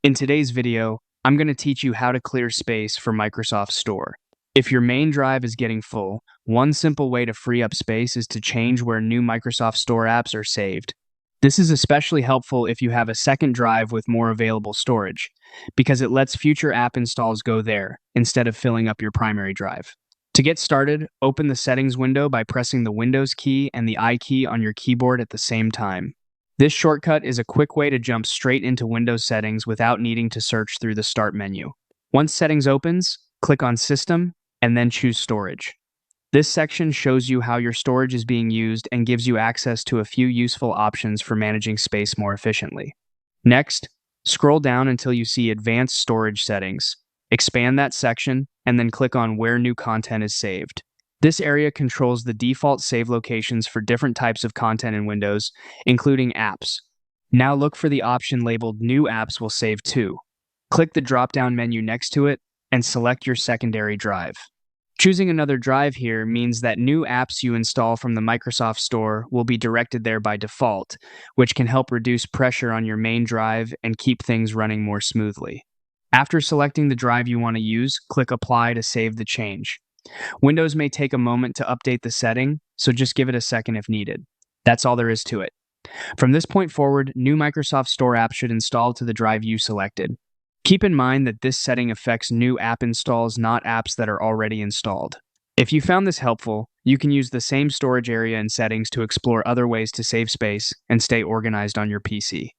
In today's video, I'm going to teach you how to clear space for Microsoft Store. If your main drive is getting full, one simple way to free up space is to change where new Microsoft Store apps are saved. This is especially helpful if you have a second drive with more available storage, because it lets future app installs go there instead of filling up your primary drive. To get started, open the Settings window by pressing the Windows key and the I key on your keyboard at the same time. This shortcut is a quick way to jump straight into Windows settings without needing to search through the Start menu. Once Settings opens, click on System and then choose Storage. This section shows you how your storage is being used and gives you access to a few useful options for managing space more efficiently. Next, scroll down until you see Advanced Storage Settings. Expand that section and then click on Where New Content is Saved. This area controls the default save locations for different types of content in Windows, including apps. Now look for the option labeled New Apps Will Save To. Click the drop-down menu next to it and select your secondary drive. Choosing another drive here means that new apps you install from the Microsoft Store will be directed there by default, which can help reduce pressure on your main drive and keep things running more smoothly. After selecting the drive you want to use, click Apply to save the change. Windows may take a moment to update the setting, so just give it a second if needed. That's all there is to it. From this point forward, new Microsoft Store apps should install to the drive you selected. Keep in mind that this setting affects new app installs, not apps that are already installed. If you found this helpful, you can use the same storage area and settings to explore other ways to save space and stay organized on your PC.